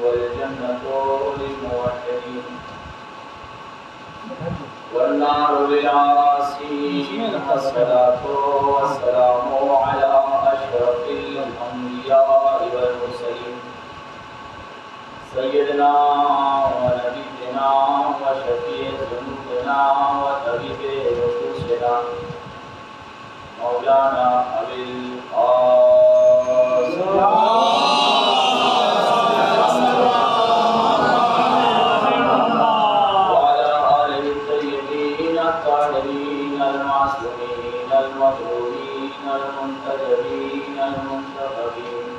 والجنة للموحدين والنار للعاصين الصلاة والسلام على أشرف الأنبياء والمرسلين سيدنا ونبينا وشفيع ذنوبنا وطبيب نفوسنا مولانا أبي القاسم وعلى آله الطيبين الطاهرين المعصومين المطهورين المنتجبين المنتخبين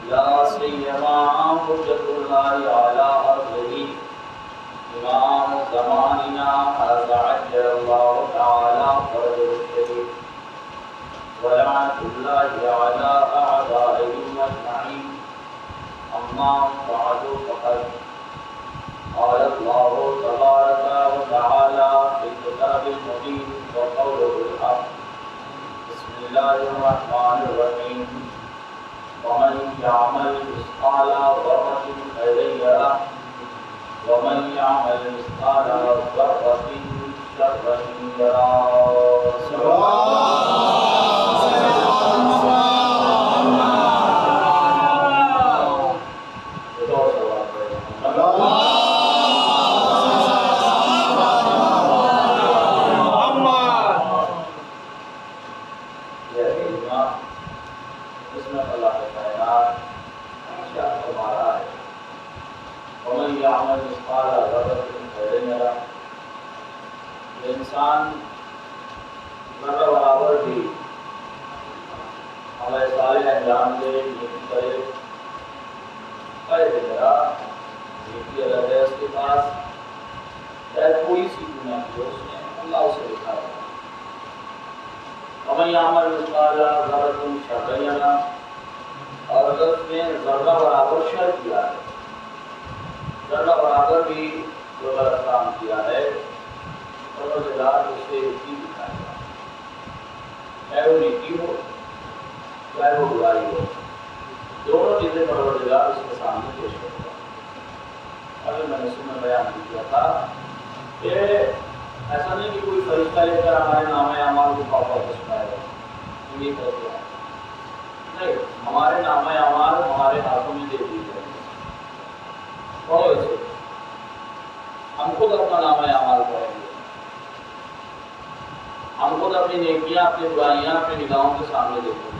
لا سيما حجة الله على أرضه إمام زماننا هذا عجل الله تعالى فرجه الشريف ولعنة الله على أعدائهم أجمعين أما بعد فقد قال الله تبارك وتعالى في الكتاب المبين وقوله الحق بسم الله الرحمن الرحيم ومن يعمل مثقال ذرة خيرا يره ومن يعمل مثقال ذرة شرا يره انسان ذرہ برابر بھی عمل صالح انجام دے نیکی کرے ذرا نیکی اگر ہے اس کے پاس چاہے کوئی سی دنیا کی ہو اس نے اللہ اسے لکھا ہے ومن یعمل مثقال ذرۃ شرا یرہ اور اگر اس نے ذرہ برابر شر کیا ہے ذرہ برابر بھی جو غلط کام کیا ہے پروردگار اسے نیکی دکھائے گا چاہے وہ نیکی ہو چاہے وہ برائی ہو دونوں چیزیں پروردگار اس کے سامنے پیش کرے گا ابھی میں نے سننے بیان کیا تھا کہ ایسا نہیں کہ کوئی فرشتہ لے کر ہمارے نامہ اعمال کو پاپا کو سنائے گا یہ کرتے ہیں نہیں ہمارے نامہ اعمال ہمارے ہاتھوں میں دے دی جائے گی پڑھو اسے ہم خود اپنا نامہ اعمال پڑھیں گے ہم خود اپنی نیکیاں اپنی برائیاں اپنی نگاہوں کے سامنے دیکھیں گے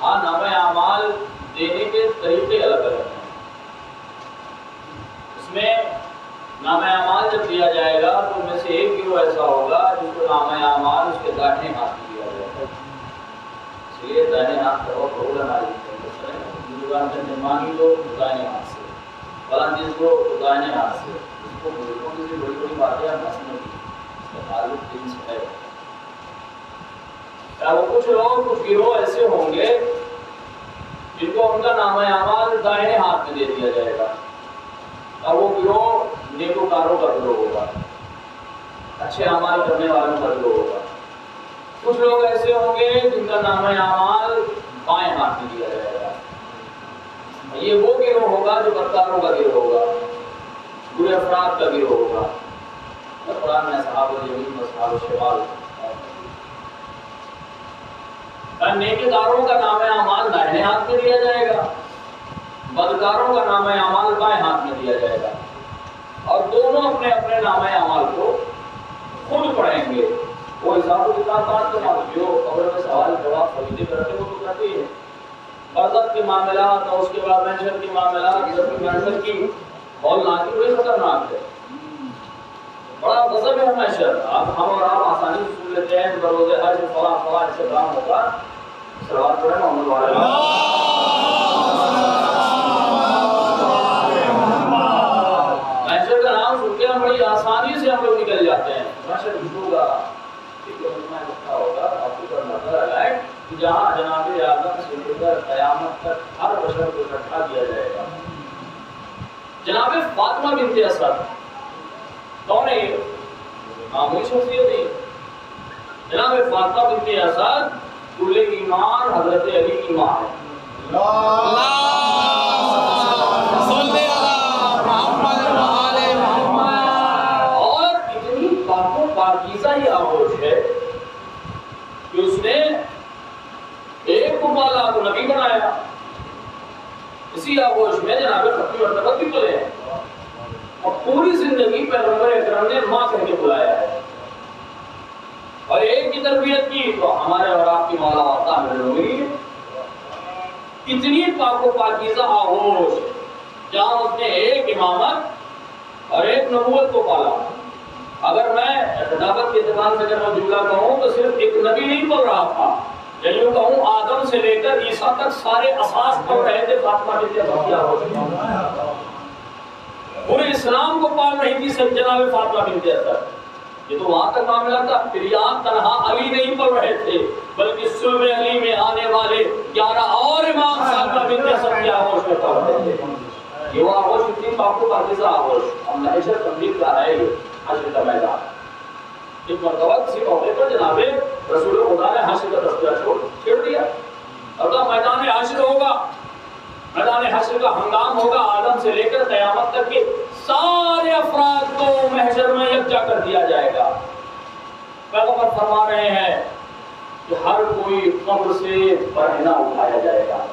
ہاں نامہ اعمال دینے کے طریقے الگ الگ ہیں اس میں نامہ اعمال جب دیا جائے گا تو ان میں سے ایک گروہ ایسا ہوگا جس کو نامہ اعمال اس کے داہنے ہاتھ میں دیا جائے گا اس لیے داہنے ہاتھ کا بہت بڑا ناری بزرگان سے مانگی لو داہنے ہاتھ سے فلاں چیز کو داہنے ہاتھ سے اس کو بزرگوں کی بڑی بڑی باتیں مسئلہ کی تعلق دین سے ہے وہ کچھ لوگ کچھ گروہ ایسے ہوں گے جن کو ان کا نامہ اعمال دائیں ہاتھ میں دے دیا جائے گا اور وہ گروہ نیکوکاروں کا گروہ ہوگا اچھے اعمال کرنے والوں کا گروہ ہوگا کچھ لوگ ایسے ہوں گے جن کا نامہ اعمال بائیں ہاتھ میں دیا جائے گا یہ وہ گروہ ہوگا جو بدکاروں کا گروہ ہوگا برے افراد کا گروہ ہوگا قرآن میں اصحاب الیمین و اصحاب الشمال نیکوکاروں کا نامہ اعمال دائیں ہاتھ میں دیا جائے گا بدکاروں کا نامہ اعمال بائیں ہاتھ میں دیا جائے گا اور دونوں اپنے اپنے نامہ اعمال کو خود پڑھیں گے وہ حساب و کتاب بات تو جو قبر میں سوال جواب فرشتے کرتے وہ تو کرتے ہیں برزخ کے معاملات اور اس کے بعد محشر کے معاملات محشر کی ہولناک کی بڑی خطرناک ہے بڑا غضب ہے محشر اب ہم اور آپ آسانی سے سن لیتے ہیں بروز حج فلاں فلاں سے کام ہوگا صلوات پڑھیں محمد وعلیہ محشر کا نام سن کے ہم بڑی آسانی سے ہم لوگ نکل جاتے ہیں محشر ہوگا ہوگا آپ کو نظر آئے کہ جہاں جناب اعظم سے لے کر قیامت تک ہر بشر کو اکٹھا کیا جائے گا جناب فاطمہ بنت اسد کون ہے یہ معمولی شخصیت ہے جناب فاطمہ بنت اسد دولے کی ماں حضرت علی کی ماں ہے اللہ اسی آغوش میں جناب ختم مرتبت بھی بولے ہیں اور پوری زندگی پیغمبر اکرم نے ماں کہہ کے بلایا ہے اور ایک کی تربیت کی تو ہمارے اور آپ کی مولا عطا ہوئی اتنی پاک و پاکیزہ آغوش جہاں اس نے ایک امامت اور ایک نبوت کو پالا. اگر میں دعوت کے اعتبار سے اگر میں جملہ کہوں تو صرف ایک نبی نہیں پڑھ رہا تھا، یا یوں کہوں آدم سے لے کر عیسیٰ تک سارے اساس پڑھ رہے تھے فاطمہ بنت اسد. پورے اسلام کو پال رہی تھی سب جناب فاطمہ بنت اسد. یہ تو وہاں تک معاملہ تھا. پھر یہاں تنہا علی نہیں پڑھ رہے تھے بلکہ صلب علی میں آنے والے 11 اور امام فاطمہ بنت اسد کے آغوش میں پڑھ رہے تھے. یہ وہ آغوش اتنی پاک و پاکیزہ آغوش ہم نحشر تبلیغ کا ہے حشر کا میدان. ایک مرتبہ کسی موقع پر جناب رسول خدا نے حشر کا تذکرہ چھیڑ دیا اور کہا میدان حشر ہوگا، میدان حشر کا ہنگام ہوگا، آدم سے لے کر قیامت تک کے سارے افراد کو محشر میں یکجا کر دیا جائے گا. پیغمبر فرما رہے ہیں کہ ہر کوئی قبر سے برہنہ اٹھایا جائے گا،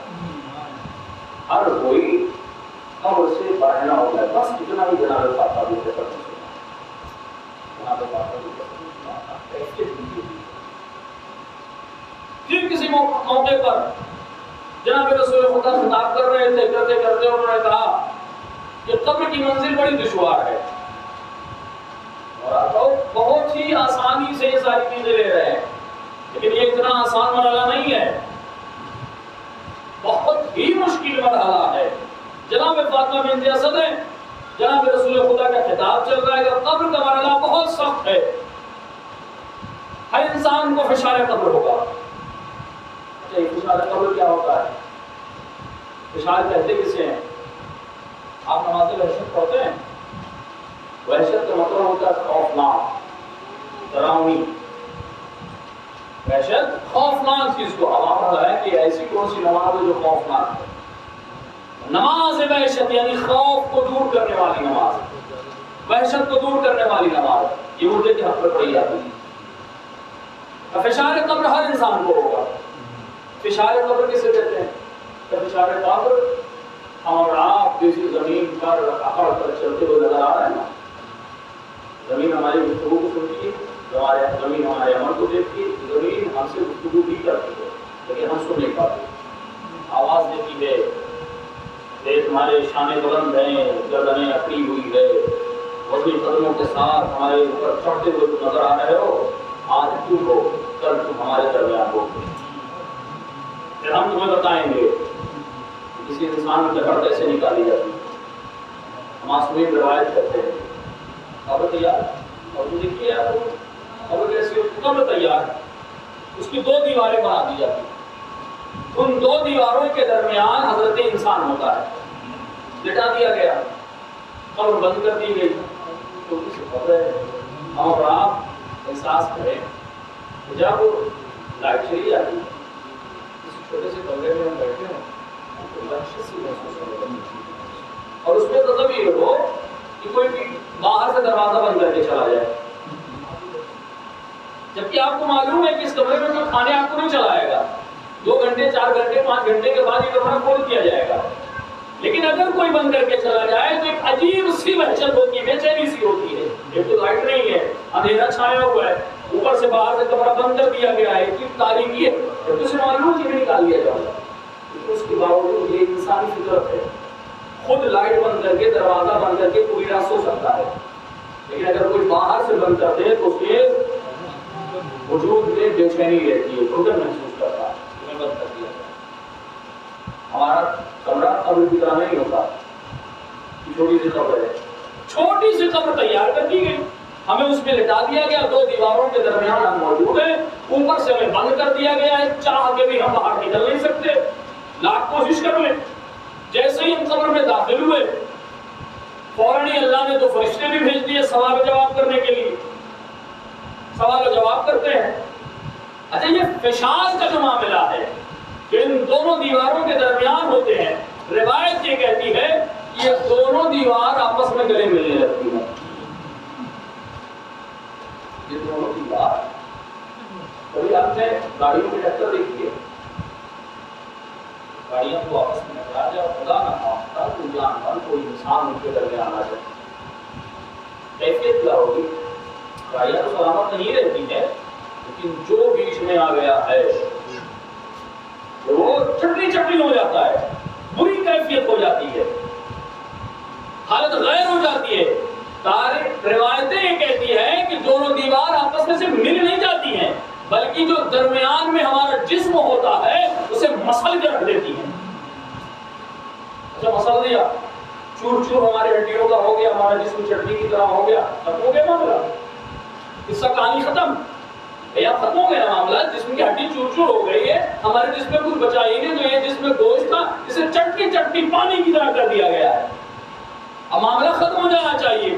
ہر کوئی قبر سے برہنہ اٹھایا. بس اتنا ہی جناب فاطمہ بنت اسد پھر کسی موقع پر جناب رسول خدا خطاب کر رہے تھے، کرتے کرتے انہوں نے کہا کہ قبر کی منزل بڑی دشوار ہے اور بہت ہی آسانی سے یہ ساری چیزیں لے رہے ہیں، لیکن یہ اتنا آسان مرحلہ نہیں ہے، بہت ہی مشکل مرحلہ ہے. جناب فاطمہ بنت اسد ہے، جناب رسول خدا کا خطاب چل رہا ہے کہ قبر کا مرحلہ بہت سخت ہے، ہر انسان کو فشار قبر ہوگا. اچھا یہ فشار قبر کیا ہوتا ہے؟ فشار کہتے کسے ہیں؟ آپ نماز وحشت پڑھتے ہیں؟ وحشت کا مطلب ہوتا ہے خوفناک، ڈراؤنی. وحشت خوفناک چیز کو اب آپ ہے کہ ایسی کون سی نماز ہے جو خوفناک ہے؟ نماز وحشت یعنی خوف کو دور کرنے والی نماز، وحشت کو دور کرنے والی نماز، یہ مردے کے حق پر پڑھی جاتی ہے. فشار قبر ہر انسان کو ہوگا. فشار قبر کسے کہتے ہیں؟ فشار قبر ہم اور آپ کسی زمین پر اکڑ کر چلتے ہوئے نظر آ رہے ہیں نا، زمین ہماری گفتگو کو سنتی ہے، زمین ہمارے عمل کو دیکھتی ہے، زمین ہم سے گفتگو بھی کرتی ہے لیکن ہم سن نہیں پاتے، آواز دیتی ہے، دیکھ ہمارے شانے بلند ہیں، گردنیں اکڑی ہوئی ہے، وزنی قدموں کے ساتھ ہمارے اوپر چڑھتے ہوئے تم نظر آ رہے ہو، آج تم ہو کل تم ہمارے درمیان ہو. پھر ہم تمہیں بتائیں گے کسی انسان کی جگہ کیسے نکالی جاتی ہے. معصومین روایت کرتے ہیں قبر تیار اور تم دیکھیے آپ کو قبر کیسی ہوتی ہے؟ قبر تیار، اس کی 2 دیواریں بنا دی جاتی ہیں، ان 2 دیواروں کے درمیان حضرت انسان ہوتا ہے، لٹا دیا گیا، قبر بند کر دی گئی. تو کسی قبر ہے ہم اور آپ احساس کریں جب لائٹ چلی جاتی ہے کسی چھوٹے سے کمرے میں ہم بیٹھے ہیں تو وحشت سی محسوس ہونے لگتی ہے اور اس میں تو یہ ہو کہ کوئی بھی باہر سے دروازہ بند کر کے چلا جائے، جبکہ آپ کو معلوم ہے کہ اس کمرے میں کوئی کھانے آپ کو نہیں چلائے گا، 2 گھنٹے 4 گھنٹے 5 گھنٹے کے بعد یہ کمرہ کھول دیا جائے گا. لیکن اگر کوئی بند کر کے چلا جائے تو ایک عجیب سی وحشت ہوتی ہے، بے چینی سی ہوتی ہے. ایک تو لائٹ نہیں ہے، اندھیرا چھایا ہوا ہے، اوپر سے باہر سے کمرہ بند کر دیا گیا ہے، اتنی تاریکی ہے، تو اسے معلوم ہے کہ نکال دیا جائے گا. اس کے باوجود یہ انسانی فطرت ہے، خود لائٹ بند کر کے دروازہ بند کر کے پوری رات سو سکتا ہے، لیکن اگر کوئی باہر سے بند کر دے تو اس کے وجود میں بے چینی رہتی ہے، گھٹن محسوس کرتا ہے. بند کر دیا ہمارا کمرہ قبر کی طرح نہیں ہوتا، چھوٹی سی قبر ہے، چھوٹی سی قبر تیار کر دی گئی، ہمیں اس میں لٹا دیا گیا، 2 دیواروں کے درمیان ہم موجود ہیں، اوپر سے ہمیں بند کر دیا گیا ہے، چاہ کے بھی ہم باہر نکل نہیں سکتے، لاکھ کوشش کر لیں. جیسے ہی ہم قبر میں داخل ہوئے فوراً ہی اللہ نے 2 فرشتے بھی بھیج دیے سوال و جواب کرنے کے لیے، سوال و جواب کرتے ہیں. اچھا یہ فشار کا جو معاملہ ہے کہ ان دونوں دیواروں کے درمیان ہوتے ہیں، روایت یہ کہتی ہے یہ دونوں دیوار آپس میں گلے ملنے لگتی ہیں. یہ دونوں دیوار کبھی آپ نے گاڑیوں کی ٹکر دیکھی ہے؟ گاڑیاں کو آپس میں ٹکرا جائے اور خدا نہ انسان ان کے درمیان آ جائے، کیفیت کیا ہوگی؟ گاڑیاں تو سلامت نہیں رہتی ہے، لیکن جو بیچ میں آ گیا ہے وہ چٹنی چٹنی ہو جاتا ہے، بری کیفیت ہو جاتی ہے، حالت غیر ہو جاتی ہے۔ تاریخ روایتیں یہ کہتی ہے کہ دونوں دیوار آپس میں سے مل نہیں جاتی ہیں، بلکہ جو درمیان میں ہمارا جسم ہوتا ہے اسے مسل کے رکھ دیتی ہیں۔ اچھا مسل دیا، چور چور ہمارے ہڈیوں کا ہو گیا، ہمارا جسم چٹنی کی طرح ہو گیا، ختم ہو گیا معاملہ، اس کا کہانی ختم یا ختم ہو گیا معاملہ۔ جسم کی ہڈی چور چور ہو گئی ہے، ہمارے جسم میں کچھ بچا ہی نہیں، تو یہ جسم میں گوشت تھا اسے چٹنی چٹنی پانی کی طرح کر دیا گیا ہے، اب معاملہ ختم ہو جانا چاہیے۔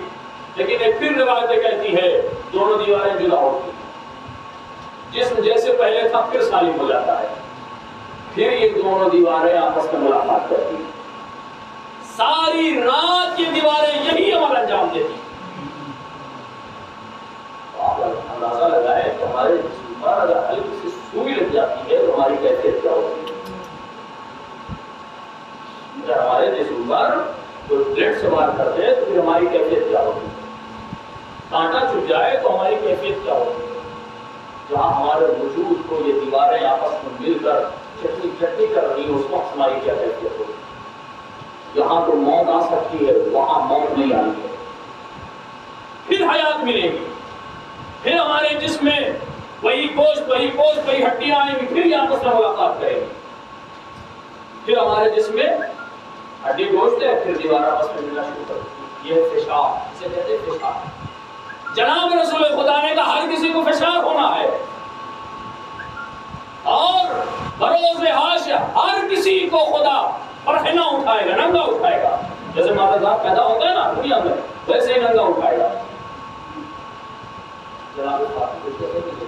لیکن ایک پھر روایتیں کہتی ہے دونوں دیواریں جدا ہوتی ہیں، جسم جیسے پہلے تھا پھر سالم ہو جاتا ہے، پھر یہ دونوں دیواریں آپس میں ملاقات کرتی ہیں، ساری رات یہ دیواریں یہی عمل انجام دیتی ہیں۔ آپ اندازہ لگائیں کہ ہمارے جسم پر اگر ہلکی سی سوئی لگ جاتی ہے تو ہماری کیفیت کیا ہوتی ہے؟ اگر ہمارے جسم پر کوئی بلڈ سے وار کرتے ہیں تو پھر ہماری کیفیت کیا ہوتی ہے؟ کانٹا چبھ جائے تو ہماری کیفیت کیا ہوتی ہے؟ جہاں ہمارے وجود کو یہ دیواریں آپس میں مل کر چٹنی چٹنی کر رہی ہیں، اس وقت ہماری کیا کیفیت ہوتی ہے؟ یہاں تو موت آ سکتی ہے، وہاں موت نہیں آنی ہے، پھر حیات ملے گی، پھر ہمارے جسم میں وہی گوشت وہی ہڈیاں آئیں گی، پھر یہ آپس میں ملاقات کریں گی، پھر ہمارے جسم میں ہڈی گوشت ہے، پھر دیوار آپس میں ملنا شروع کر دیں۔ یہ فشار، اسے کہتے ہیں فشار۔ جناب رسول خدا نے کہا ہر کسی کو فشار ہونا ہے، اور بروز حاشیہ ہر کسی کو خدا پرہنہ اٹھائے گا، ننگا اٹھائے گا، جیسے ماتا صاحب پیدا ہوتا ہے نا دنیا میں ویسے ہی ننگا اٹھائے گا۔ جناب فاطمہ کو کہتے ہیں کہ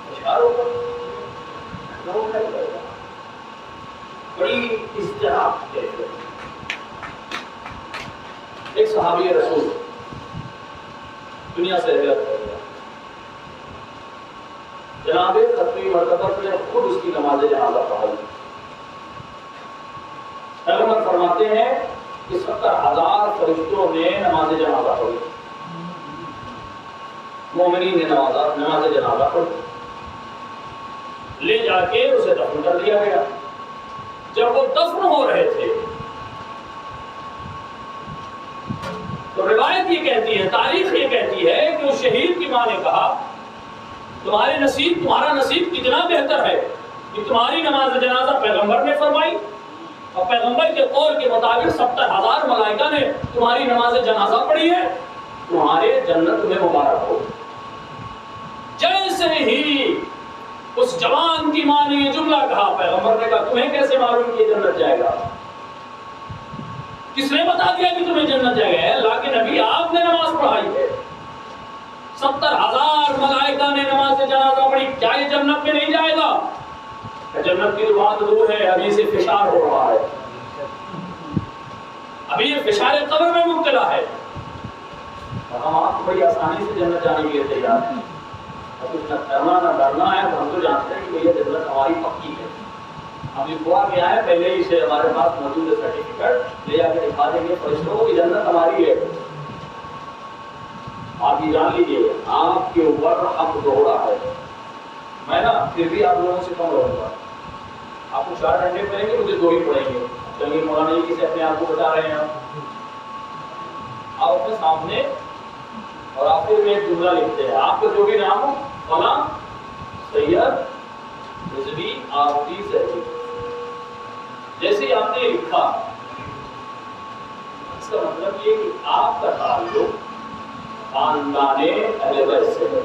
فشار ہوگا، ننگا اٹھائے گا، بڑی اضطراب کہتے ہیں۔ ایک صحابی رسول دنیا سے ہجرت کر گیا، جناب ختمی مرتبہ نے خود اس کی نماز جنازہ پڑھائی۔ پیغمبر فرماتے ہیں کہ 70,000 فرشتوں نے نماز جنازہ پڑھی، مومنین نے نماز جنازہ پڑھی، لے جا کے اسے دفن کر دیا گیا۔ جب وہ دفن ہو رہے تھے تو روایت یہ کہتی ہے، تاریخ یہ کہتی ہے کہ اس شہید کی ماں نے کہا تمہارا نصیب کتنا بہتر ہے کہ تمہاری نماز جنازہ پیغمبر نے فرمائی، اور پیغمبر کے قول کے مطابق 70,000 ملائکہ نے تمہاری نماز جنازہ پڑھی ہے، تمہارے جنت میں مبارک ہو۔ جیسے ہی اس جوان کی ماں نے یہ جملہ کہا، پیغمبر نے کہا تمہیں کیسے معلوم کہ جنت جائے گا؟ کس نے بتا دیا کہ تمہیں جنت جائے گا؟ اللہ کے نبی آپ نے نماز پڑھائی ہے، 70,000 ملائکہ نے نماز جنازہ پڑھی، کیا یہ جنت میں نہیں جائے گا؟ جنت کی تو بات دور ہے، ابھی سے فشار ہو رہا ہے، ابھی یہ فشار قبر میں مبتلا ہے، اور ہم آپ کو بڑی آسانی سے جنت جانے کے لیے تیار ہیں، اب کچھ نہ کرنا نہ ڈرنا ہے، تو ہم تو جانتے ہیں کہ یہ جنت ہماری پکی ہے، ہم یہ دعا کیا ہے پہلے ہی سے ہمارے پاس موجود ہے سرٹیفکیٹ، لے جا کے دکھا دیں گے فرشتوں کو، یہ جنت ہماری ہے۔ آپ یہ جان لیجیے آپ کے اوپر حق دوہرا ہے، میں نا پھر بھی آپ لوگوں سے کم رہوں گا، آپ کو 4 گھنٹے پڑیں گے، مجھے 2 ہی پڑیں گے، چلیے مولانا جی کسی اپنے آپ کو بتا رہے ہیں، آپ اپنے سامنے اور آخر میں ایک جملہ لکھتے ہیں، آپ کا جو بھی نام ہو، فلاں سید رضوی آفتی سہی، جیسے ہی آپ نے لکھا اس کا مطلب یہ کہ آپ کا تعلق خاندان اہل بیت سے ہے،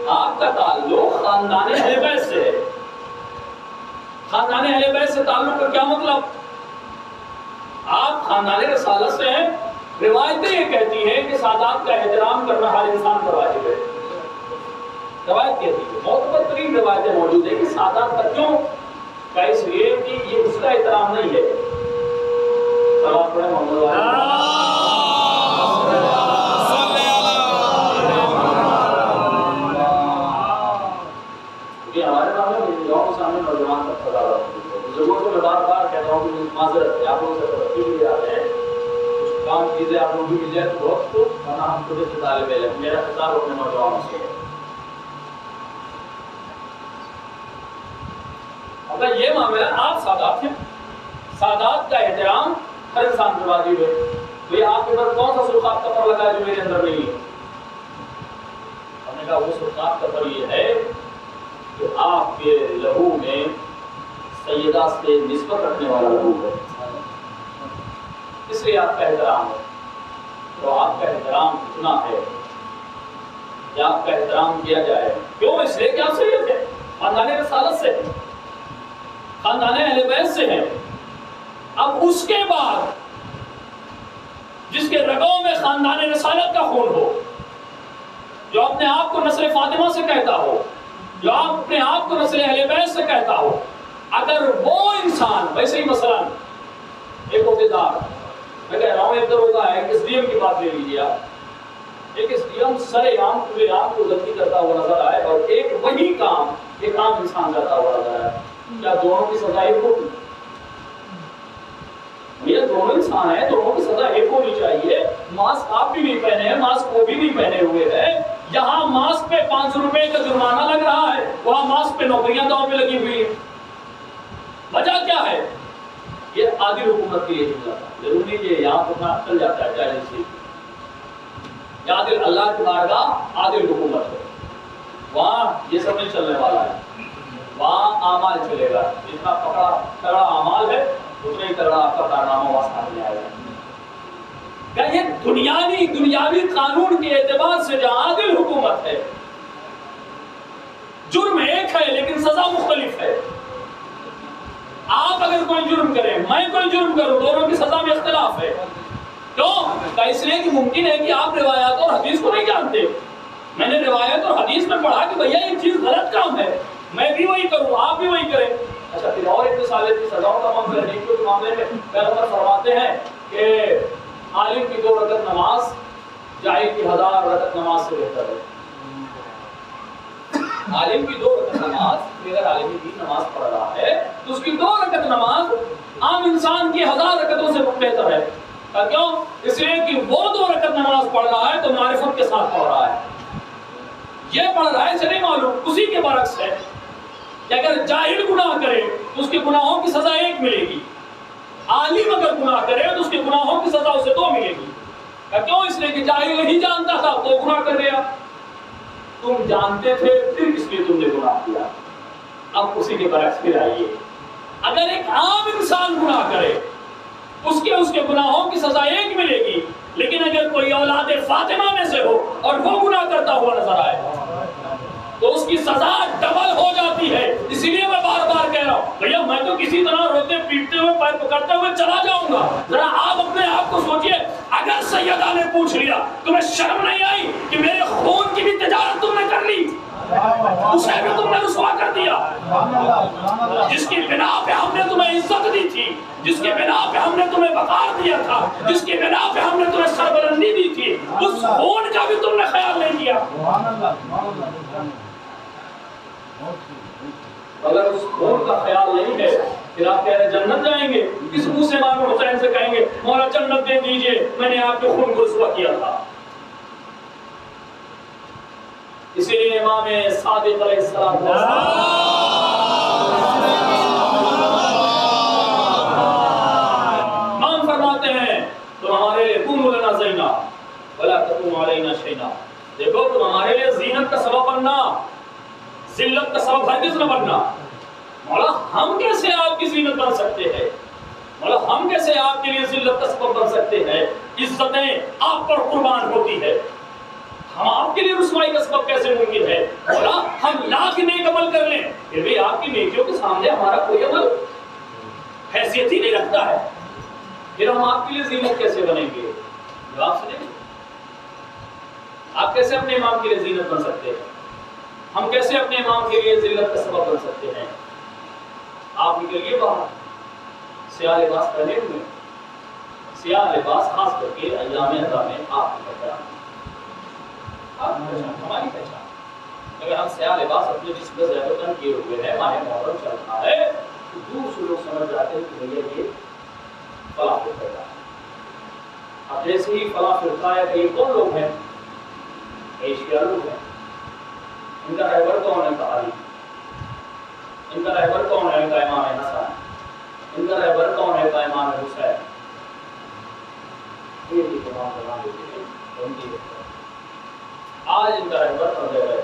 آپ کا تعلق خاندان اہل بیت سے ہے۔ خاندان اہل بیت سے تعلق کا کیا مطلب؟ آپ خاندان رسالت سے ہیں، روایتیں یہ کہتی ہیں کہ سادات کا احترام کرنا ہر انسان پر واجب ہے، روایت کہتی ہے، معتبر ترین روایتیں موجود ہیں کہ سادات کا کیوں کا، اس لیے کہ یہ اس کا احترام نہیں ہے۔ سلام پڑھیں محمد ہمارے سامنے نوجوان بزرگوں کو میں بار بار کہتا معذرت ہے آپ لوگوں سے توقع بھی آ ہے کچھ کام چیزیں آپ لوگ بھی مل جائے تو وقت کو ورنہ ہم چھوٹے سے طالب علم میرا خطاب اپنے نوجوانوں سے ہے. اگر یہ معاملہ آپ سادات ہیں، سادات کا احترام ہر انسان کو واجب ہے. بھئی آپ کے اندر کون سا سلوکات کا پر لگا ہے جو میرے اندر نہیں ہے؟ ہم نے کہا وہ سلوکات کا پر یہ ہے کہ آپ کے لہو میں سیدہ سے نسبت رکھنے والا لہو ہے، اس لیے آپ کا احترام ہے. تو آپ کا احترام اتنا ہے کہ آپ کا احترام کیا جائے. کیوں؟ اس لیے کہ آپ سید ہیں، خاندان رسالت سے ہیں، خاندان اہل بیت سے ہیں. اب اس کے بعد جس کے رگوں میں خاندان رسالت کا خون ہو، جو اپنے آپ کو نسل فاطمہ سے کہتا ہو، جو اپنے آپ کو نسل اہل بیت سے کہتا ہو، اگر وہ انسان ویسے ہی مثلا ایک عہدیدار، میں کہہ رہا ہوں ایک دروگا ہے، ایک ایس ڈی ایم کی بات لے لیجیے آپ، ایک ایس ڈی ایم سرے عام پورے عام کو غلطی کرتا ہوا نظر آئے اور ایک وہی کام ایک عام انسان کرتا ہوا نظر آئے، کیا دونوں کی سزا ایک ہوگی؟ یہ دونوں انسان ہیں، دونوں کی سزا ایک ہونی چاہیے. ماسک آپ بھی نہیں پہنے ہیں، ماسک وہ بھی نہیں پہنے ہوئے ہیں. یہاں ماسک پہ 500 روپے کا جرمانہ لگ رہا ہے، وہاں ماسک پہ نوکریاں داؤ پہ لگی ہوئی ہیں. وجہ کیا ہے؟ یہ عادل حکومت کے لیے جملہ تھا. ضروری یہ یہاں اپنا چل جاتا ہے چاہے سے عادل اللہ کی بارگاہ عادل حکومت ہے، وہاں یہ سب نہیں چلنے والا ہے. وہاں اعمال چلے گا، جتنا پکڑا تگڑا اعمال ہے اتنا ہی تگڑا آپ کا کارنامہ وہاں سامنے آئے گا. کیا یہ دنیاوی قانون کے اعتبار سے جہاں عادل حکومت ہے، جرم ایک ہے لیکن سزا مختلف ہے. آپ اگر کوئی جرم کریں، میں کوئی جرم کروں، دونوں کی سزا میں اختلاف ہے. کیوں؟ اس لیے کہ ممکن ہے کہ آپ روایات اور حدیث کو نہیں جانتے. میں نے روایت اور حدیث میں پڑھا کہ بھیا یہ چیز غلط کام ہے، میں بھی وہی کروں، آپ بھی وہی کریں. اچھا پھر اور ایک مثال کی سزاؤں کا معاملہ نیکیوں کے معاملے میں پیغمبر فرماتے ہیں کہ عالم کی 2 رکعت نماز جاہل کی 1000 رکعت نماز سے بہتر ہے. عالم کی 2 رکعت نماز، اگر عالم کی نماز پڑھ رہا ہے تو اس کی 2 رکعت نماز عام انسان کی 1000 رکعتوں سے بہتر ہے. کیوں؟ اس لیے کہ وہ 2 رکعت نماز پڑھ رہا ہے تو معرفت کے ساتھ پڑھ رہا ہے، یہ پڑھ رہا ہے اسے نہیں معلوم. اسی کے برعکس ہے کہ اگر جاہل گناہ کرے تو اس کے گناہوں کی سزا 1 ملے گی، عالم اگر گناہ کرے تو اس کے گناہوں کی سزا اسے 2 ملے گی. کیوں؟ اس لیے کہ جاہل نہیں جانتا تھا تو گناہ کر دیا، تم جانتے تھے پھر اس لیے تم نے گناہ کیا. اب اسی کے برعکس پھر آئیے، اگر ایک عام انسان گناہ کرے اس کے گناہوں کی سزا 1 ملے گی، لیکن اگر کوئی اولاد فاطمہ میں سے ہو اور وہ گناہ کرتا ہوا نظر آئے تو اس کی سزا ڈبل ہو جاتی ہے. اسی لیے میں بار بار کہہ رہا ہوں بھیا میں تو کسی طرح روتے پیٹتے ہوئے پیر پکڑتے ہوئے چلا جاؤں گا. ذرا آپ اپنے آپ کو سوچئے، اگر سیدہ نے پوچھ لیا تمہیں شرم نہیں آئی کہ میرے خون کی بھی تجارت تم نے کر لی، اسے بھی تم نے رسوا کر دیا، جس کی بنا پہ ہم نے تمہیں عزت دی تھی، جس کے بنا پہ ہم نے تمہیں وقار دیا تھا، جس کے بنا پہ ہم نے تمہیں سربلندی دی تھی، اس خون کا بھی تم نے خیال نہیں کیا. اگر اس خون کا خیال نہیں ہے پھر آپ کہہ رہے جنت جائیں گے، کس منہ سے امام حسین سے کہیں گے مولا جنت دے دیجئے، میں نے آپ کے خون کو رسوا کیا تھا. اسی لیے امام صادق علیہ السلام امام فرماتے ہیں تم ہمارے لیے کونوا لنا زینا ولا تکونوا علینا شیئا. دیکھو تم ہمارے لیے زینت کا سبب بننا، ذلت کا سبب ہرگز نہ بننا. مولا ہم کیسے آپ کی زینت بن سکتے ہیں؟ مولا ہم کیسے آپ کے لیے ذلت کا سبب بن سکتے ہیں؟ عزتیں آپ پر قربان ہوتی ہے، ہم آپ کے لیے رسوائی کا سبب کیسے ممکن ہے؟ مولا ہم لاکھ نیک عمل کر لیں پھر بھی آپ کی نیکیوں کے سامنے ہمارا کوئی عمل حیثیت ہی نہیں رکھتا ہے، پھر ہم آپ کے لیے زینت کیسے بنیں گے؟ جواب سنیں، آپ کیسے اپنے امام کے لیے زینت بن سکتے ہیں؟ ہم کیسے اپنے امام کے لیے ذلت کا سبب بن سکتے ہیں؟ آپ نکلیے باہر، سیاہ لباس پہنے ہوئے، سیاہ لباس خاص کر کے ایام ادا میں آپ کی پہچان، ہماری پہچان. اگر ہم سیاہ لباس اپنے جسم پر زیادہ تن کیے ہوئے ہیں، ماہ محرم چل رہا ہے تو دور سے لوگ سمجھ جاتے ہیں کہ بھیا یہ فلاں فرقہ کا. اب جیسے ہی فلاں فرقہ ہے کہ یہ کون لوگ ہیں؟ شیعہ لوگ ہیں. ان کا رہبر کون ہے؟ علی. ان کا رہبر کون ہے؟ امام حسن. ان کا رہبر کون ہے؟ امام حسین. یہ بھی تمام کلام ہوتے ہیں. آج ان کا رہبر پردے گئے،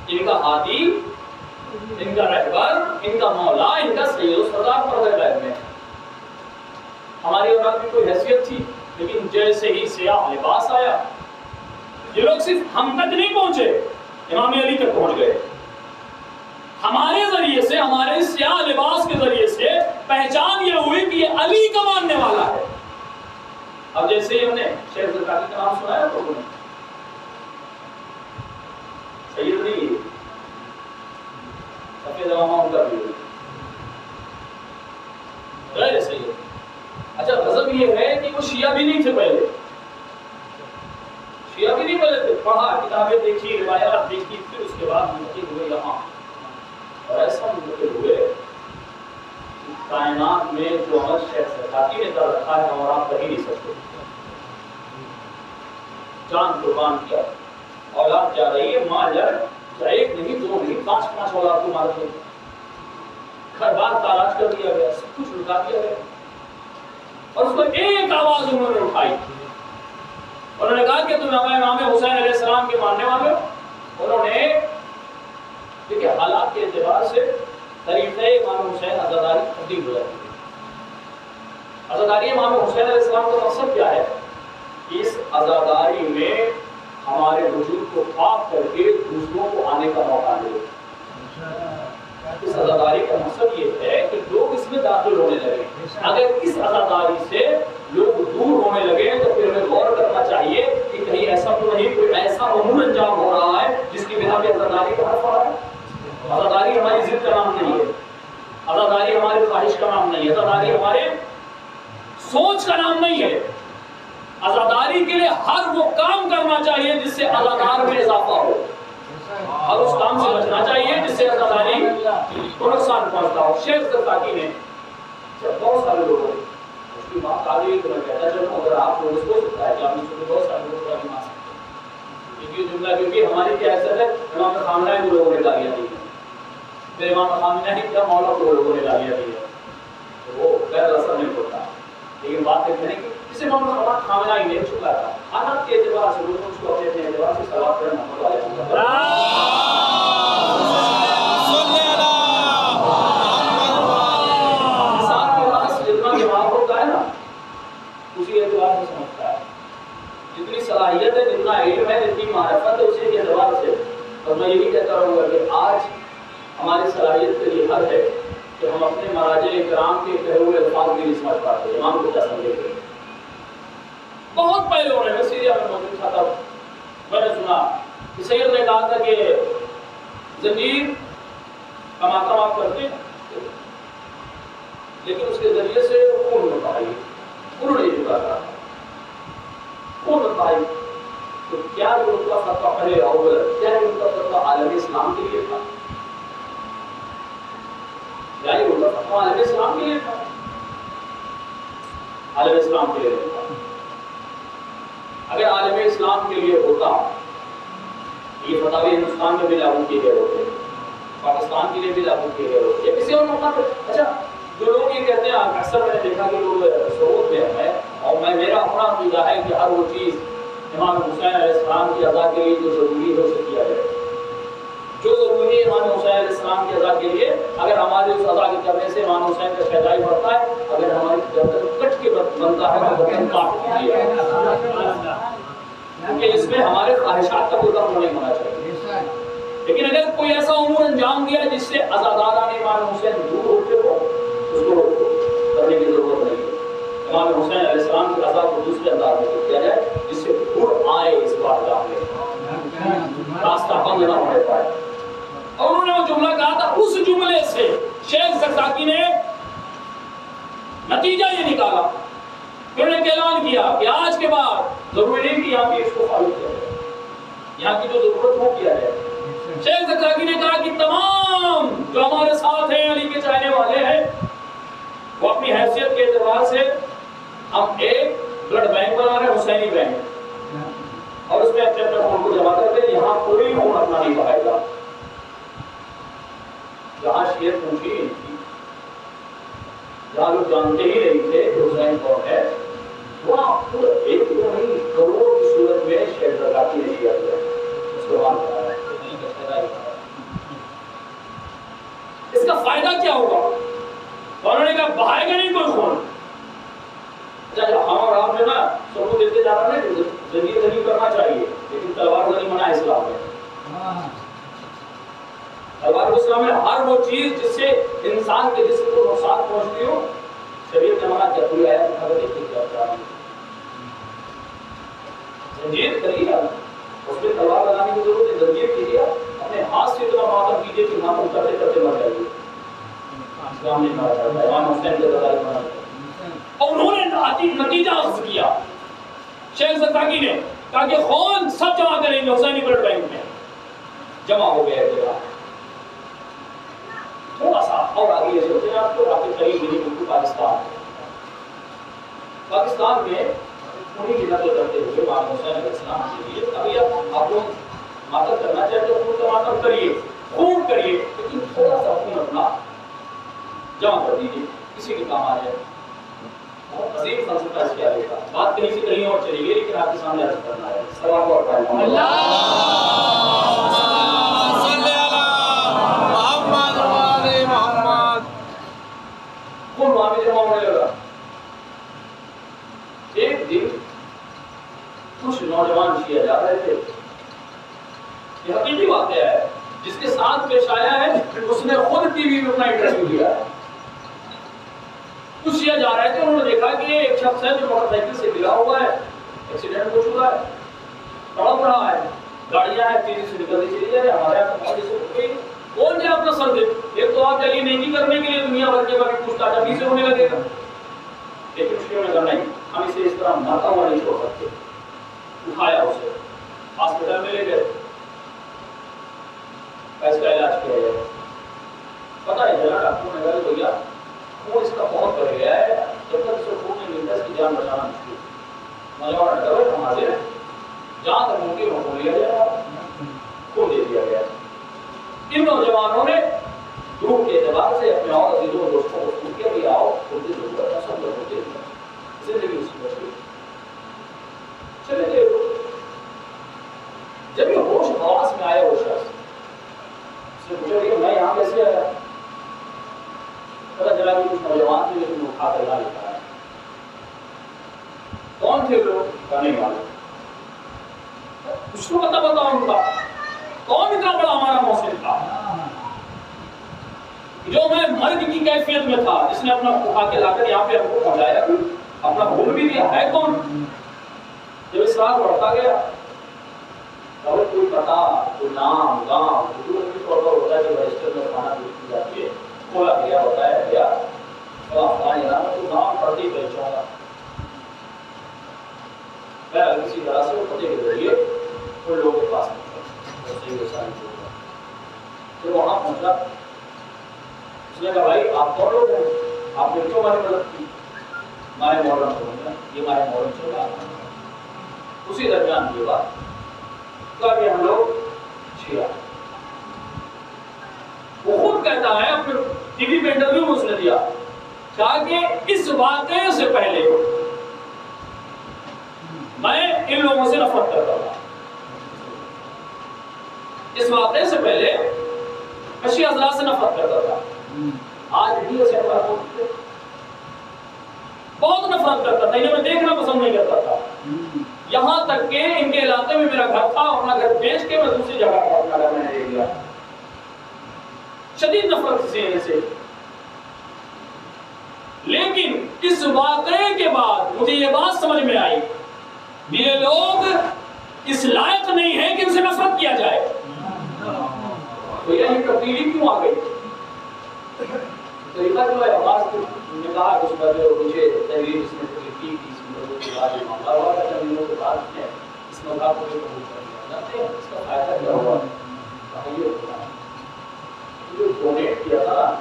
ان کا ہادی، ان کا رہبر، ان کا مولا، ان کا سید و سردار پردے غیب میں. ہماری اولاد کی کوئی حیثیت تھی، لیکن جیسے ہی سیاہ لباس آیا، یہ لوگ صرف ہم تک نہیں پہنچے، امام علی تک پہنچ گئے. ہمارے ذریعے سے، ہمارے سیاہ لباس کے ذریعے سے پہچان یہ ہوئی کہ یہ علی کا ماننے والا ہے. اب جیسے ہی ہم نے شیخ زرقاوی کا نام سنا ہے تو انہوں نے سید نہیں، سفید امامہ ان کا بھی غیر سید. اچھا غضب یہ ہے کہ وہ شیعہ بھی نہیں تھے پہلے، شیعہ بھی نہیں پہلے تھے. پڑھا، کتابیں دیکھی، روایات دیکھی، پھر اس کے بعد منتقل ہوئے یہاں. اور ایسا منتقل ہوئے کائنات میں جو عمل شیخ زرقاوی نے کر رکھا ہے اور آپ کر ہی نہیں سکتے. جان قربان کیا، اولاد جا رہی ہے، ماں جائے، ایک نہیں، دو نہیں، 5 اولاد کو مار دیا، گھر بار تاراج کر دیا گیا، سب کچھ لٹا دیا گیا. اور اس کو ایک آواز انہوں نے اٹھائی، انہوں نے کہا کہ تم امام حسین علیہ السلام کے ماننے والے ہو. انہوں نے دیکھیں حالات کے اعتبار سے طریقہ امام حسین عزاداری تبدیل ہو جاتی ہے. عزاداری امام حسین علیہ السلام کا مقصد کیا ہے؟ اس عزاداری میں ہمارے وجود کو پاک کر کے دوسروں کو آنے کا موقع ملے. اس عزاداری کا مقصد یہ ہے کہ لوگ اس میں داخل ہونے لگے. اگر اس عزاداری سے لوگ دور ہونے لگے تو پھر ہمیں غور کرنا چاہیے کہ کہیں ایسا تو نہیں کوئی ایسا امور انجام ہو رہا ہے جس کی بنا پہ عزاداری کا حرف آ رہا ہے. عزاداری ہماری ضد کا نام نہیں ہے، عزاداری ہماری خواہش کا نام نہیں ہے، عزاداری ہمارے سوچ کا نام نہیں ہے. عزاداری کے لیے ہر وہ کام کرنا چاہیے جس سے عزادار میں اضافہ ہو، اور اس کام سے بچنا چاہیے جس سے عزاداری کو نقصان پہنچتا ہو. شیخ زرقاوی نے جب بہت سارے لوگوں اس کی بات آ گئی تو میں کہتا چلوں اگر آپ لوگ اس کو سکتا ہے کہ آپ نے بہت سارے لوگوں کو مان سکتے ہیں. یہ جملہ کیونکہ ہماری کیا حیثیت ہے، امام خامنہ کو لوگوں نے گالیاں دی ہیں، پھر امام خامنہ ہی کیا مولا کو لوگوں نے گالیاں دی ہیں، تو وہ غیر اثر نہیں ہوتا. لیکن بات یہ ہے کہ اسے امام خامنہ ہی نہیں چھپا تھا. حالات کے اعتبار سے لوگوں کو اپنے اپنے اعتبار سے سوال کرنا ہوتا ہے. اسی اعتبار سے سمجھتا ہے، جتنی صلاحیت ہے، جتنا علم ہے، جتنی معرفت ہے، اسی کے اعتبار سے. اور میں یہی کہتا رہوں گا کہ آج ہماری صلاحیت کے لیے حد ہے کہ ہم اپنے مراجع کرام کے کہے ہوئے الفاظ بھی نہیں سمجھ پاتے. امام کو کیا سمجھے گے؟ بہت پہلے انہوں نے سیریا میں موجود تھا، تب میں نے سنا کہ سید نے کہا تھا کہ زنجیر کا ماتم آپ کرتے ہیں لیکن اس کے ذریعے سے خون بتائی. انہوں نے یہ کہا تھا خون بتائی. تو کیا یہ ان کا فتویٰ پہلے اول، کیا یہ ان کا فتویٰ عالم اسلام کے لیے تھا؟ کیا یہ ان کا فتویٰ عالم اسلام کے لیے تھا؟ عالم اسلام کے لیے نہیں تھا. اگر عالم اسلام کے لیے ہوتا یہ فتاوی ہندوستان میں بھی لاگو کیے گئے ہوتے، پاکستان کے لیے بھی لاگو کیے گئے ہوتے، یا کسی اور موقع پہ. اچھا جو لوگ یہ کہتے ہیں، اکثر میں نے دیکھا کہ لوگ سعود میں ہے، اور میرا اپنا عقیدہ ہے کہ ہر وہ چیز امام حسین علیہ السلام کی ادا کے لیے جو ضروری ہے اسے کیا جائے. جو ضروری ہے امام حسین علیہ السلام کی ادا کے لیے، اگر ہمارے اس ادا کے کرنے سے امام حسین کا شہدائی بڑھتا ہے، اگر ہماری گردن کٹ کے بنتا ہے تو گردن کاٹ دیجیے، کیونکہ اس میں ہمارے خواہشات کا کوئی دخل نہیں ہونا چاہیے. لیکن اگر کوئی ایسا امور انجام دیا جس سے عزاداران امام حسین دور ہوتے ہو، اس کو کرنے کی ضرورت نہیں ہے. امام حسین علیہ السلام کی عزا کو دوسرے انداز میں کیا جائے جس سے دور آئے اس بارگاہ میں، راستہ بند نہ ہونے پائے. اور انہوں نے وہ جملہ کہا تھا، اس جملے سے شیخ زرقاوی نے نتیجہ یہ نکالا، انہوں نے اعلان کیا کہ آج کے بعد ضروری نہیں کہ یہاں بھی اس کو فالو کیا جائے، یہاں کی جو ضرورت ہو کیا جائے. شیخ زرقاوی نے کہا کہ تمام جو ہمارے ساتھ ہیں، علی کے چاہنے والے ہیں، وہ اپنے خون کو جمع کر دے، یہاں کوئی خون اپنا نہیں بہائے گا. جہاں شیعہ پوچھی نہیں تھی، جہاں لوگ جانتے ہی نہیں تھے کہ حسین کون ہے، وہاں ایک تو نہیں کروڑوں کی صورت میں شیخ زرقاتی نے شیعہ کیا مسلمان بنایا. اس کا فائدہ کیا ہوگا؟ انہوں نے کہا بہائے گا نہیں کوئی خون. ہم اور آپ جو نا سب کو دیتے جا رہا ہے کہ زندگی زنی کرنا چاہیے، لیکن تلوار زنی منع ہے اسلام میں. تلوار اسلام میں ہر وہ چیز جس سے انسان کے جسم کو نقصان پہنچتی ہو، شریعت نے منع کیا. کوئی آیت اگر دیکھ کے کیا زنجیر کریے، اس میں تلوار لگانے کی ضرورت ہے. زنجیر کیجیے، اپنے ہاتھ سے اتنا ماتم کیجیے کہ ماتم کرتے کرتے مر جائیے. اسلام نے منع کرتا ہے. امام حسین کے رضا منع کرتا ہے. اور انہوں نے نتیجہ اخذ کیا شیخ زرقاتی نے، کہا کہ خون سب جمع کریں گے حسینی بلڈ بینک میں. جمع ہو گیا ہے جگہ. تھوڑا سا اور آگے یہ سوچیں آپ کو، آپ کے قریب میری ملک پاکستان میں انہیں کی نقل کرتے ہوئے امام حسین علیہ السلام کے لیے ابھی آپ لوگ ماتم کرنا چاہتے ہو، خون کا ماتم کریے، خون کریے، لیکن تھوڑا سا خون اپنا جمع کر دیجیے، کسی کے کام آ جائے. عظیم فلسفہ اس کے آگے کا. بات کہیں سے کہیں اور چلی گئی، لیکن آپ کے سامنے عرض کرنا ہے. سلام اور رحمت اللہ. صلی اللہ محمد وعلی محمد. خون وہاں بھی جمع ہونے لگا. ایک دن کچھ نوجوان شیعہ جا رہے تھے. یہ حقیقی واقعہ ہے، جس کے ساتھ پیش آیا ہے اس نے خود ٹی وی میں اپنا انٹرویو دیا ہے. کچھ شیعہ جا رہے تھے، انہوں نے دیکھا کہ ایک شخص ہے جو موٹر سائیکل سے گرا ہوا ہے، ایکسیڈنٹ ہو چکا ہے، تڑپ رہا ہے، گاڑیاں ہیں تیزی سے نکلتی چلی جا رہی ہے. ہمارے یہاں تو سے اٹھ گئی، کون جائے اپنا سر دے. ایک تو آپ چلیے نیکی کرنے کے لیے دنیا بھر کے باقی پوچھ تاچھ ابھی سے ہونے لگے گا. لیکن شیعوں نے کہا نہیں، ہم اسے اس طرح مرتا ہوا نہیں چھوڑ سکتے. اٹھایا اسے، ہاسپٹل میں لے گئے، اس کا علاج کیا جائے. پتہ ہے چلا ڈاکٹروں نے کہا بھیا خون اس کا بہت بڑھ گیا ہے، جب تک اسے خون نہیں ملتا اس کی جان بچانا مشکل. نوجوان نے کہا ہم حاضر ہیں، جہاں تک ممکن ہو خون لیا جائے. خون دے دیا گیا. ان نوجوانوں نے روح کے اعتبار سے اپنے اور عزیزوں اور دوستوں کو خون کیا بھی آؤ خود دے دو، سب لوگ دے دیا. زندگی اس کی بچ گئی. چلے گئے. جب یہ ہوش حواس میں آیا وہ شخص سے پوچھا کہ میں یہاں کیسے آیا؟ پتہ چلا کہ کچھ نوجوان تھے لیکن اٹھا کر لا لیتا ہے. کون تھے لوگ؟ کہنے والے. کچھ تو پتہ ان کا کون اتنا بڑا ہمارا محسن تھا جو میں مرگ کی کیفیت میں تھا، جس نے اپنا اٹھا کے لا کر یہاں پہ ہم کو پہنچایا، اپنا خون بھی دیا. ہے کون؟ جب اسرار بڑھتا گیا اور کوئی پتہ، کوئی نام، گاؤں، حضور طور پر ہوتا ہے کہ رجسٹر میں کھانا کی جاتی ہے، کھولا گیا ہوتا ہے بھیا افغان علاقہ تو نام پڑھتی پہنچاؤں گا. میں کسی طرح سے وہ پتے کے ذریعے ان لوگوں کے پاس پہنچا. پھر وہاں پہنچا، اس نے کہا بھائی آپ کون لوگ ہیں؟ آپ نے کیوں ہماری مدد کی؟ ہمارے محرم کو بننا، یہ ہمارے محرم چل رہا. اسی درمیان یہ بات کہا کہ ہم لوگ شیعہ. وہ خود کہتا ہے، اپنے ٹی وی پہ انٹرویو میں اس نے دیا، کہا کہ اس واقعے سے پہلے میں ان لوگوں سے نفرت کرتا تھا. اس واقعے سے پہلے میں شیعہ حضرات سے نفرت کرتا تھا. آج بھی اسے بہت نفرت کرتا تھا، انہیں میں دیکھنا پسند نہیں کرتا تھا. یہاں تک کہ ان کے علاقے میں میرا گھر تھا، اپنا گھر بیچ کے میں دوسری جگہ پر اپنا گھر میں نے لے لیا. شدید نفرت کسی سے. لیکن اس واقعے کے بعد مجھے یہ بات سمجھ میں آئی، یہ لوگ اس لائق نہیں ہیں کہ ان سے نفرت کیا جائے. تو یہ تبدیلی کیوں آ گئی؟ طریقہ جو ہے عباس نے کہا کہ اس پر جو مجھے تحریر اس نے تکلیف کی اس موضوع کے بعد یہ معاملہ ہوا کہ مہینوں کے بعد نے اس موقع کو بھی قبول کر لیا. جانتے ہیں اس کا فائدہ کیا ہوا؟ یہ ہوتا ہے جو ڈونیٹ کیا تھا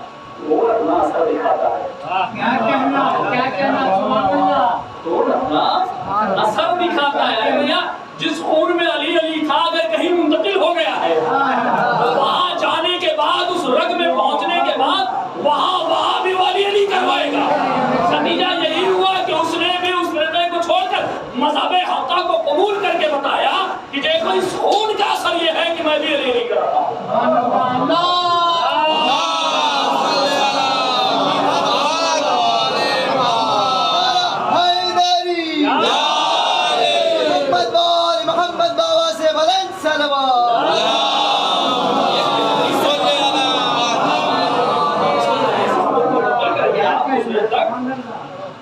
وہ اپنا اثر دکھاتا ہے. تو اپنا اثر دکھاتا ہے. جس خون میں علی علی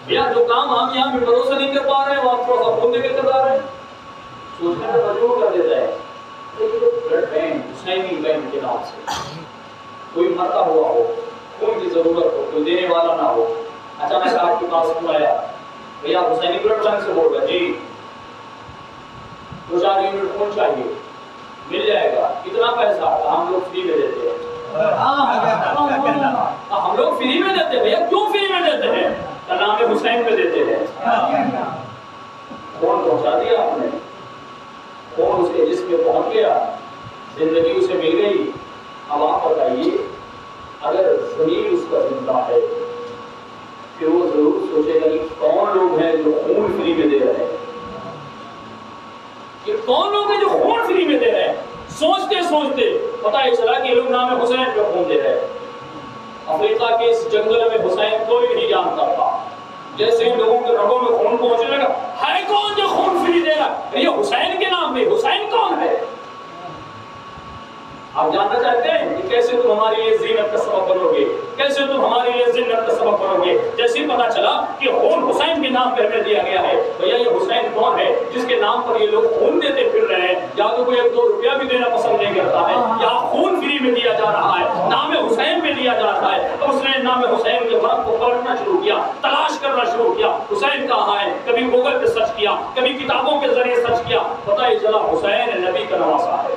یا جو کام ہم یہاں ممبروں سے نہیں کر پا رہے ہیں وہ آپ تھوڑا سا فون دے کے کروا رہے ہیں. سوچنے کا مجبور کر دیتا ہے. بلڈ بینک حسینی بینک کے نام سے کوئی مرتا ہوا ہو, خون کی ضرورت ہو, کوئی دینے والا نہ ہو, اچانک آپ کے پاس فون آیا, بھیا حسینی بلڈ بینک سے بول رہے ہیں, جی 2-4 یونٹ خون چاہیے, مل جائے گا, کتنا پیسہ؟ ہم لوگ فری میں دیتے ہیں. ہم لوگ فری میں دیتے ہیں. بھیا کیوں فری میں دیتے ہیں؟ نام حسین پہ دیتے ہیں. خون پہنچا دیا آپ نے, خون اس کے جسم میں پہنچ گیا, زندگی اسے مل گئی. اب آپ بتائیے اگر زمین اس کا زندہ ہے پھر وہ ضرور سوچے گا کہ کون لوگ ہیں جو خون فری میں دے رہے ہیں, یہ کون لوگ ہیں جو خون فری میں دے رہے ہیں. سوچتے سوچتے پتہ ہی چلا کہ یہ لوگ نام حسین پہ خون دے رہے ہیں. افریقہ کے اس جنگل میں حسین کوئی نہیں جانتا تھا. جیسے ان لوگوں کے رگوں میں خون پہنچنے لگا, ہے کون جو خون فری دے رہا ہے؟ یہ حسین کے نام پہ. حسین کون ہے؟ آپ جاننا چاہتے ہیں کہ کیسے تم ہمارے لیے زینت کا سبب بنو گے, کیسے تم ہمارے لیے زینت کا سبب بنو گے؟ جیسے ہی پتا چلا کہ خون حسین کے نام پہ ہمیں دیا گیا ہے, بھیا یہ حسین کون ہے جس کے نام پر یہ لوگ خون دیتے پھر رہے ہیں؟ یا تو کوئی 1-2 روپیہ بھی دینا پسند نہیں کرتا ہے, یا خون فری میں دیا جا رہا ہے, نام حسین پہ دیا جا رہا ہے. تو اس نے نام حسین کے فرق کو پلٹنا شروع کیا, تلاش کرنا شروع کیا. حسین کہاں ہے؟ کبھی گوگل پہ سرچ کیا, کبھی کتابوں کے ذریعے سرچ کیا, پتہ ہی چلا حسین نبی کا نواسا ہے.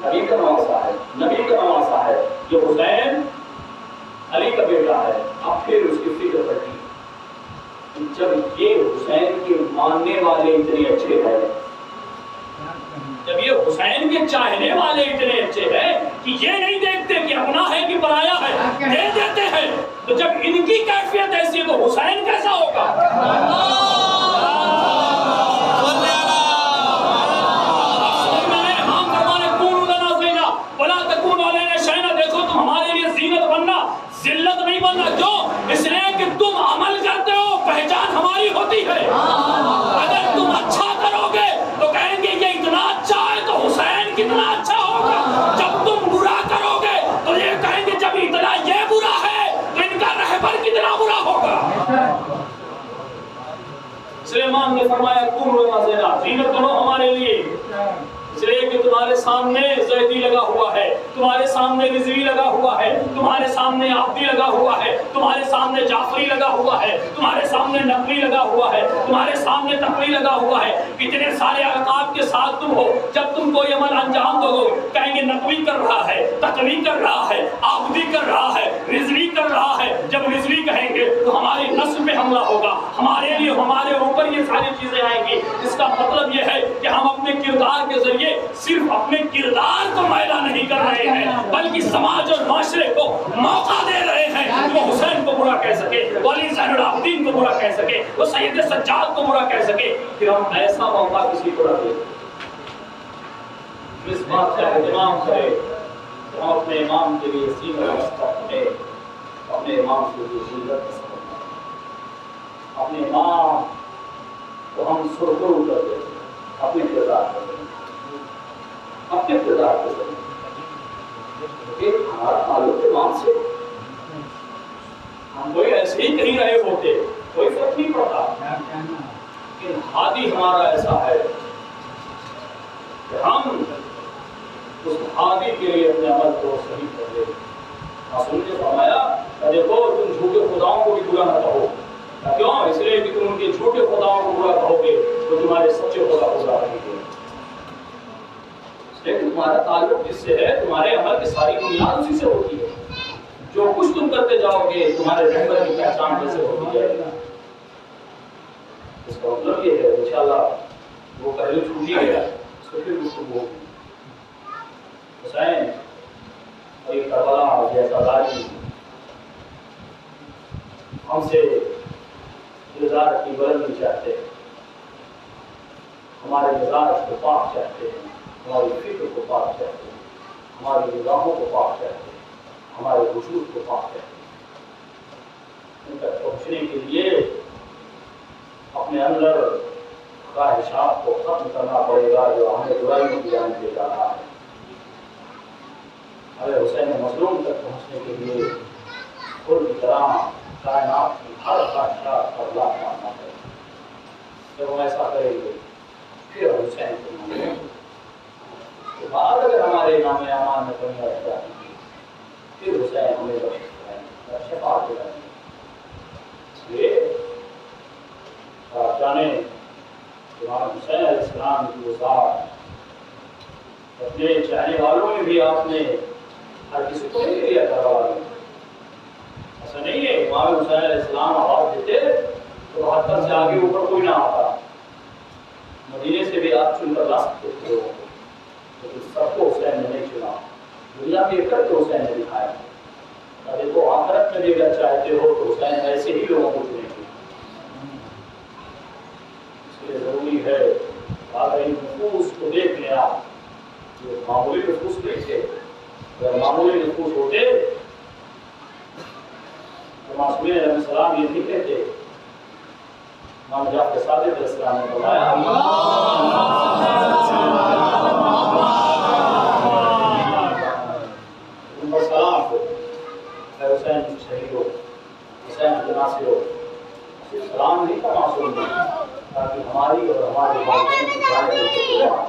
نبی کا نواسا ہے, نبی کا نواسا ہے. یہ حسین علی کا بیٹا ہے. اب پھر اس کی فکر پڑی, جب یہ حسین کے ماننے والے اتنے اچھے ہیں, جب یہ حسین کے چاہنے والے اتنے اچھے ہیں کہ یہ نہیں دیکھتے کہ اپنا ہے کہ پرایا ہے, دے دیتے ہیں, تو جب ان کی کیفیت ایسی ہے تو حسین کیسا ہوگا؟ ذلت نہیں بننا. کیوں؟ اس لیے کہ تم عمل کرتے ہو, پہچان ہماری ہوتی ہے. اگر تم اچھا کرو گے تو کہیں گے یہ اتنا اچھا ہے تو حسین کتنا اچھا ہوگا. جب تم برا کرو گے تو یہ کہیں گے جب اتنا یہ برا ہے تو ان کا رہبر کتنا برا ہوگا. سلیمان نے فرمایا کون لنا زینا, زینت بنو ہمارے لیے, اس لیے کہ تمہارے سامنے زیدی لگا ہوا ہے, تمہارے سامنے رضوی لگا ہوا ہے, تمہارے سامنے عابدی لگا ہوا ہے, تمہارے سامنے جعفری لگا ہوا ہے, تمہارے سامنے نقوی لگا ہوا ہے, تمہارے سامنے تقوی لگا ہوا ہے. اتنے سارے القاب کے ساتھ تم ہو, جب تم کوئی عمل انجام دو گے کہیں گے نقوی کر رہا ہے, تقوی کر رہا ہے, عابدی کر رہا ہے, رضوی کر رہا ہے. جب رضوی کہیں گے تو ہماری نسل پہ حملہ ہوگا, ہمارے لیے ہمارے اوپر یہ ساری چیزیں آئیں گی. اس کا مطلب یہ ہے کہ ہم اپنے کردار کے ذریعے صرف اپنے کردار کو میلا نہیں کر رہے ہیں بلکہ سماج اور معاشرے کو موقع دے رہے ہیں کہ وہ حسین کو برا کہہ سکے, وہ علی زین العابدین کو برا کہہ سکے, وہ سید سجاد کو برا کہہ سکے. پھر ہم ایسا موقع کسی کو نہ دیں. اس بات کا اہتمام کریں کہ ہم اپنے امام کے لیے سینہ مستقبل میں اپنے امام کے لیے ذلت کا سبب بنیں. اپنے امام کو ہم سرخرو کر دیں, اپنے کردار کر دیں, اپنے کردار کو کریں. ہمارا تعلق امام سے, ہم کوئی ایسے ہی کہیں رہے ہوتے کوئی فرق نہیں پڑتا, لیکن ہادی ہمارا ایسا ہے کہ ہم اس ہادی کے لیے اپنے عمل کو صحیح کر دیں. رسول نے فرمایا دیکھو تم جھوٹے خداؤں کو بھی برا نہ کہو. کیوں؟ اس لیے کہ تم ان کے جھوٹے خداؤں کو برا کہو گے تو تمہارے سچے خدا کو برا کہیں گے. لیکن تمہارا تعلق جس سے ہے تمہارے عمل کی ساری بنیاد اسی سے ہوتی ہے. جو کچھ تم کرتے جاؤ گے تمہارے رہبر کی پہچان کیسے ہوتی جائے گی. اس کا مطلب یہ ہے انشاءاللہ وہ پہلو چھوٹ ہی گیا, اس کو پھر گفتگو ہوگی. حسین اور یہ کربلا جیسا غازی ہم سے کردار کی بلندی چاہتے ہیں, ہمارے مزاج کو پاک چاہتے ہیں, ہماری فکر کو پاک چاہتے ہیں, ہماری نگاہوں کو پاک چاہتے ہیں, ہمارے وجود کو پاک چاہتے ہیں. ان تک پہنچنے کے لیے اپنے اندر خواہشات کو ختم کرنا پڑے گا جو ہمیں برائیوں کی جانب لے جا رہا ہے. حسین مظلوم تک پہنچنے کے لیے خود کی طرح السلام کائنات کی ہر بادشاہ پر لاکھ ماننا ہے. جب ہم ایسا کریں گے پھر حسین کو مانیں گے. اس کے بعد اگر ہمارے امام اعمال میں کمی رہ جاتی ہے پھر حسین ہمیں بخش شفاعت کریں گے. اس لیے آپ جانیں امام حسین علیہ السلام کی وسعت اپنے چاہنے والوں میں بھی آپ نے ہر کسی کو نہیں لیا کروا دیا. ایسا نہیں ہے امام حسین علیہ السلام آواز دیتے تو 72 سے آگے اوپر کوئی نہ آتا. مدینے سے بھی آپ چن کر لا سکتے تھے لیکن سب کو حسین نے نہیں چنا. دنیا میں ایک کر کے حسین نے دکھایا. اگر وہ آخرت میں بھی اگر چاہتے ہو تو حسین ایسے ہی لوگوں کو چنے گے. اس لیے ضروری ہے اگر ان نفوس کو دیکھ لیں آپ معمولی نفوس نہیں تھے. اگر معمولی نفوس ہوتے تو معصوم علیہ السلام یہ نہیں کہتے. امام جعفر صادق علیہ السلام نے فرمایا ان پر سلام ہو اے حسین شہید ہو حسین ناصر ہو. صرف سلام نہیں تھا معصوم میں تاکہ ہماری اور ہمارے والدین کی جانیں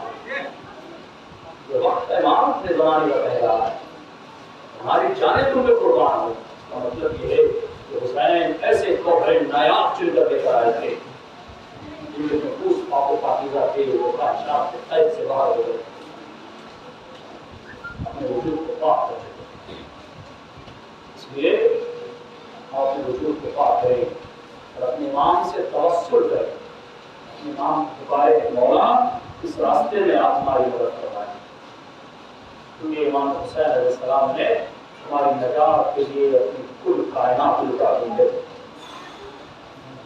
یہ وقت امام اپنے زمانے کا کہہ رہا ہے ہماری جانیں تم پہ قربان ہو. اس کا مطلب یہ ہے کہ حسین ایسے کوہر نایاب چن کر لے کر آئے تھے جن کے نفوس پاک و پاکیزہ تھے. وہ بادشاہ کے قید سے باہر ہو گئے اپنے وجود کو پاک کر چکے. اس لیے آپ اپنے وجود کو پاک کریں اور اپنے امام سے توسل کریں. اپنے امام پکارے مولا اس راستے میں آپ ہماری مدد کروائیں کیونکہ امام حسین علیہ السلام نے ہماری نجات کے لیے اپنی کل کائنات لٹا دی ہے.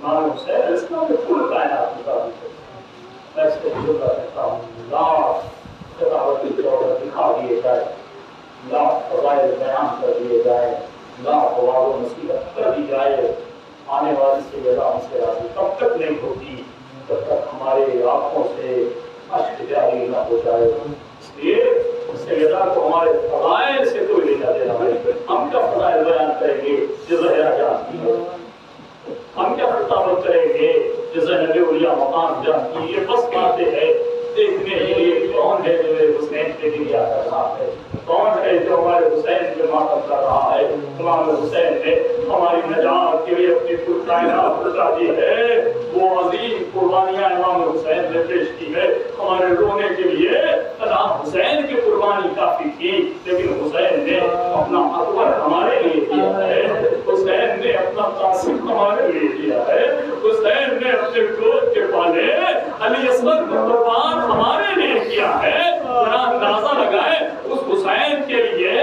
امام حسین علیہ السلام نے کل کائنات لٹا دی ہے. میں اس کو بزرگا کہتا ہوں لاکھ خطابت کی جوہر دکھا دیے جائے, لاکھ فضائل بیان کر دیے جائے, لاکھ وعظ و نصیحت کر دی جائے, آنے والی سیدہ ہم سے راضی کب تک نہیں ہوتی جب تک ہمارے آنکھوں سے اشک جاری نہ ہو جائے. اس لیے سیدہ کو ہمارے فضائل سے کوئی نہیں جاتے ہمارے. ہم کیا فضائل بیان کریں گے جو ظاہرہ جانتی ہے؟ ہم کیا خطابت کریں گے جو زینب اولیاء مقام جانتی ہے؟ یہ بس باتیں ہیں دیکھنے کے لیے کون ہے جو حسین پہ گریا کر رہا ہے, کون ہے جو ہمارے حسین پہ ماتم کر رہا ہے. امام حسین نے ہماری نجات کے لیے اپنی کل کائنات لٹا دی ہے. وہ عظیم قربانیاں امام حسین نے پیش کی ہے. ہمارے رونے کے لیے امام حسین کی قربانی کافی تھی لیکن حسین نے اپنا اکبر ہمارے لیے کیا ہے. حسین نے اپنا قاسم ہمارے لیے کیا ہے. حسین نے اپنے گود کے پالے علی اصغر کو قربان ہمارے لیے کیا ہے. ذرا اندازہ لگائے اس حسین کے لیے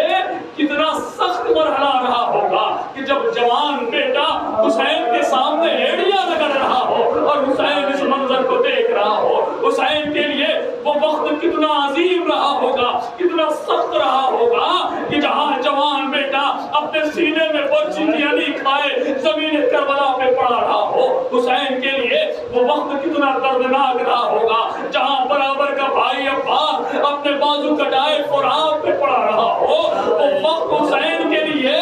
کتنا سخت مرحلہ رہا ہوگا کہ جب جوان بیٹا حسین کے سامنے ایڑیاں رگڑ رہا ہو اور حسین اس منظر کو دیکھ رہا ہو. حسین کے لیے وہ وقت کتنا عظیم رہا ہوگا, کتنا سخت رہا ہوگا کہ جہاں جوان بیٹا اپنے سینے میں برچی کی علی کھائے زمین کربلا پہ پڑا رہا ہو, حسین کے لیے وہ وقت کتنا دردناک رہا ہوگا جہاں برابر کا بھائی عباس اپنے بازو کٹائے فرات پہ پڑا رہا ہو. وہ وقت حسین کے لیے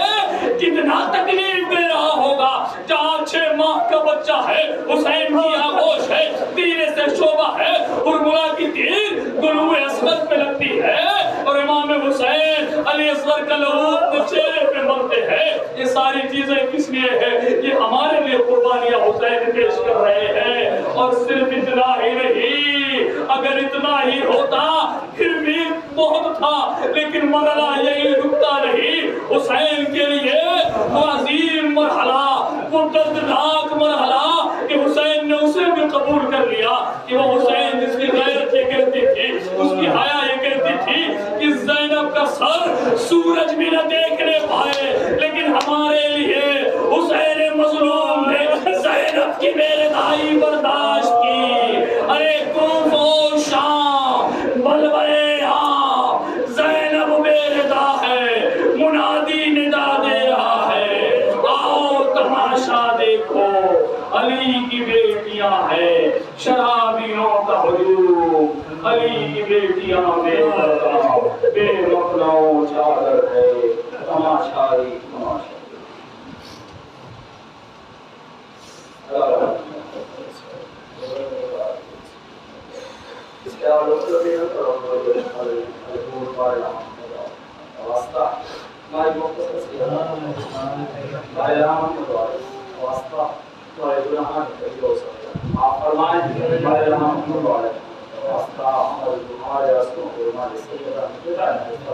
کتنا تکلیف دے رہا ہوگا جہاں 6 ماہ کا بچہ ہے, حسین کی آغوش ہے, تیرے سے شعبہ ہے, ہرملا کی تیر گلوئے اسود پہ لگتی ہے اور امام حسین علی اصغر کا لہو چہرے پہ ملتے ہیں. یہ ساری چیزیں کس لیے ہے؟ یہ ہمارے لیے قربانیاں حسین پیش کر رہے ہیں. اور صرف اتنا ہی نہیں, اگر اتنا ہی ہوتا پھر بھی بہت تھا, لیکن مرحلہ یہی رکتا نہیں. حسین کے لیے وہ عظیم مرحلہ, وہ دردناک مرحلہ کہ حسین نے اسے بھی قبول کر لیا کہ وہ حسین جس کی غیرت یہ کہتی تھی, اس کی حیا یہ کہتی تھی کہ زینب کا سر سورج بھی نہ دیکھنے پائے, لیکن ہمارے لیے حسین مظلوم نے زینب کی میرے دائی برداشت کی. ارے کوفہ و شام بلبلے زینب میرے دا ہے, منادی ندا دے رہا ہے, آؤ تماشا دیکھو علی کی بیٹیاں ہیں, شرابیوں کا ہجوم علی کی بیٹیاں میں بے مقنعوں چادر ہے, تماشائی تماشا. سے ہمارے رحمت والے واسطہ تمہارے گناہوں کے ہو سکتا آپ فرمائیں ہمارے رحمت والے واسطہ ہمارے رسولوں کو ہمارے سیدہ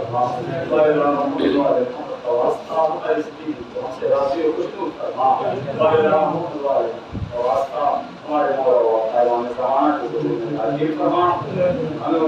ہمارے رحمت والے واسطہ ہماری زندگی کو ہم سے راضی و خوشنود فرما ہمارے رحمت والے واسطہ ہمارے مولا و خیران زمانہ کے ضرور میں عجیب فرما ہمیں